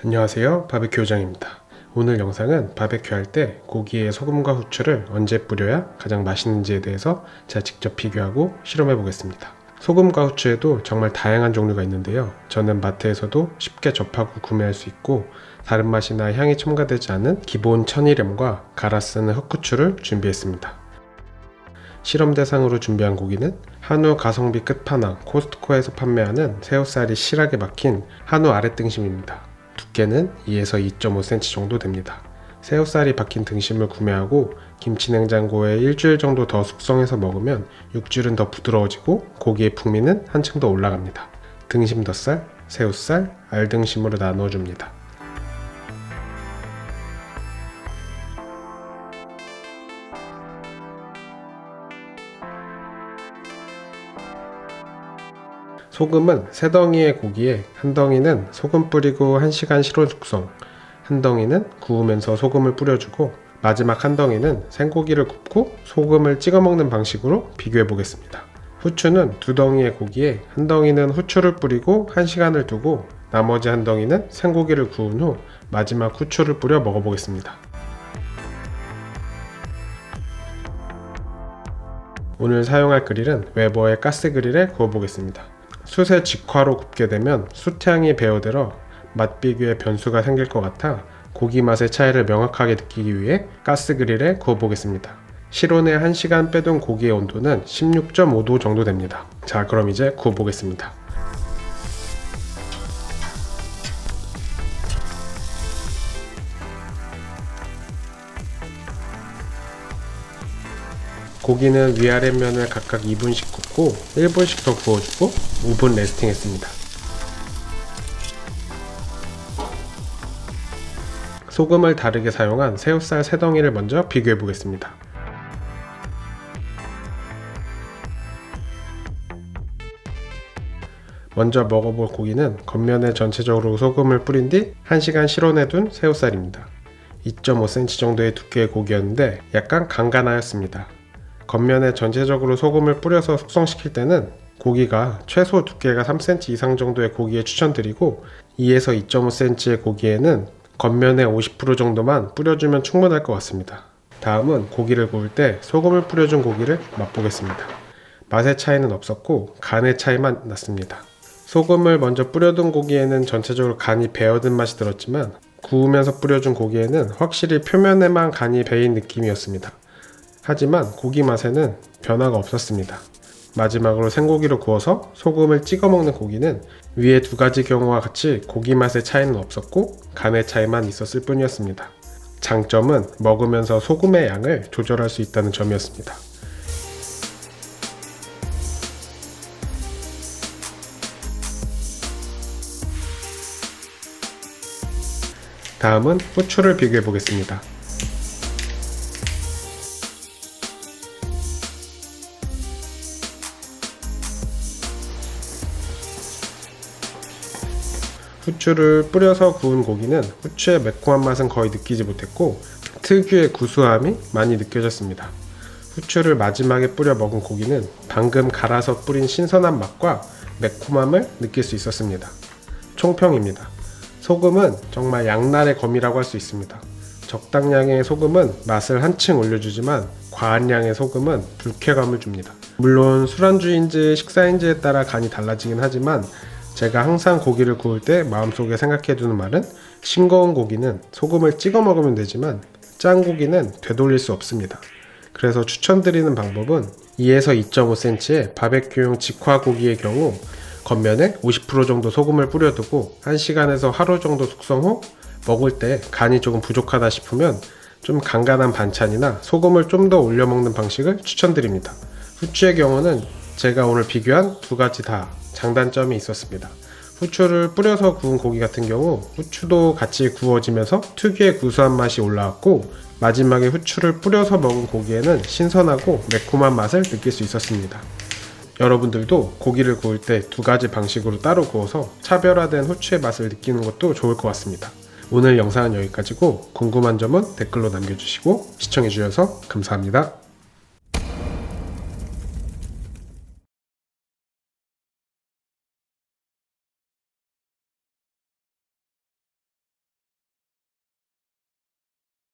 안녕하세요, 바베큐 요정입니다. 오늘 영상은 바베큐 할 때 고기에 소금과 후추를 언제 뿌려야 가장 맛있는지에 대해서 제가 직접 비교하고 실험해 보겠습니다. 소금과 후추에도 정말 다양한 종류가 있는데요, 저는 마트에서도 쉽게 접하고 구매할 수 있고 다른 맛이나 향이 첨가되지 않은 기본 천일염과 갈아 쓰는 흑후추를 준비했습니다. 실험 대상으로 준비한 고기는 한우 가성비 끝판왕 코스트코에서 판매하는 새우살이 실하게 박힌 한우 아랫등심입니다. 두께는 2에서 2.5cm 정도 됩니다. 새우살이 박힌 등심을 구매하고 김치냉장고에 일주일 정도 더 숙성해서 먹으면 육질은 더 부드러워지고 고기의 풍미는 한층 더 올라갑니다. 등심 덧살, 새우살, 알등심으로 나누어줍니다. 소금은 3덩이의 고기에 한 덩이는 소금 뿌리고 1시간 실온 숙성, 한 덩이는 구우면서 소금을 뿌려주고 마지막 한 덩이는 생고기를 굽고 소금을 찍어 먹는 방식으로 비교해 보겠습니다. 후추는 2덩이의 고기에 한 덩이는 후추를 뿌리고 1시간을 두고 나머지 한 덩이는 생고기를 구운 후 마지막 후추를 뿌려 먹어보겠습니다. 오늘 사용할 그릴은 웨버의 가스 그릴에 구워보겠습니다. 숯에 직화로 굽게 되면 숯향이 배어들어 맛 비교에 변수가 생길 것 같아 고기 맛의 차이를 명확하게 느끼기 위해 가스 그릴에 구워 보겠습니다. 실온에 1시간 빼둔 고기의 온도는 16.5도 정도 됩니다. 자, 그럼 이제 구워 보겠습니다. 고기는 위아랫면을 각각 2분씩 굽고 1분씩 더 구워주고 5분 레스팅 했습니다. 소금을 다르게 사용한 새우살 3덩이를 먼저 비교해 보겠습니다. 먼저 먹어볼 고기는 겉면에 전체적으로 소금을 뿌린 뒤 1시간 실온에 둔 새우살입니다. 2.5cm 정도의 두께의 고기였는데 약간 간간하였습니다. 겉면에 전체적으로 소금을 뿌려서 숙성시킬 때는 고기가 최소 두께가 3cm 이상 정도의 고기에 추천드리고 2에서 2.5cm의 고기에는 겉면에 50% 정도만 뿌려주면 충분할 것 같습니다. 다음은 고기를 구울 때 소금을 뿌려준 고기를 맛보겠습니다. 맛의 차이는 없었고 간의 차이만 났습니다. 소금을 먼저 뿌려둔 고기에는 전체적으로 간이 배어든 맛이 들었지만 구우면서 뿌려준 고기에는 확실히 표면에만 간이 배인 느낌이었습니다. 하지만 고기 맛에는 변화가 없었습니다. 마지막으로 생고기를 구워서 소금을 찍어 먹는 고기는 위의 2가지 경우와 같이 고기 맛의 차이는 없었고 간의 차이만 있었을 뿐이었습니다. 장점은 먹으면서 소금의 양을 조절할 수 있다는 점이었습니다. 다음은 후추를 비교해 보겠습니다. 후추를 뿌려서 구운 고기는 후추의 매콤한 맛은 거의 느끼지 못했고 특유의 구수함이 많이 느껴졌습니다. 후추를 마지막에 뿌려 먹은 고기는 방금 갈아서 뿌린 신선한 맛과 매콤함을 느낄 수 있었습니다. 총평입니다. 소금은 정말 양날의 검이라고 할 수 있습니다. 적당량의 소금은 맛을 한층 올려주지만 과한 양의 소금은 불쾌감을 줍니다. 물론 술안주인지 식사인지에 따라 간이 달라지긴 하지만 제가 항상 고기를 구울 때 마음속에 생각해두는 말은 싱거운 고기는 소금을 찍어 먹으면 되지만 짠 고기는 되돌릴 수 없습니다. 그래서 추천드리는 방법은 2에서 2.5cm의 바베큐용 직화 고기의 경우 겉면에 50% 정도 소금을 뿌려두고 1시간에서 하루 정도 숙성 후 먹을 때 간이 조금 부족하다 싶으면 좀 간간한 반찬이나 소금을 좀 더 올려 먹는 방식을 추천드립니다. 후추의 경우는 제가 오늘 비교한 2가지 다 장단점이 있었습니다. 후추를 뿌려서 구운 고기 같은 경우 후추도 같이 구워지면서 특유의 구수한 맛이 올라왔고 마지막에 후추를 뿌려서 먹은 고기에는 신선하고 매콤한 맛을 느낄 수 있었습니다. 여러분들도 고기를 구울 때 2가지 방식으로 따로 구워서 차별화된 후추의 맛을 느끼는 것도 좋을 것 같습니다. 오늘 영상은 여기까지고 궁금한 점은 댓글로 남겨주시고 시청해주셔서 감사합니다.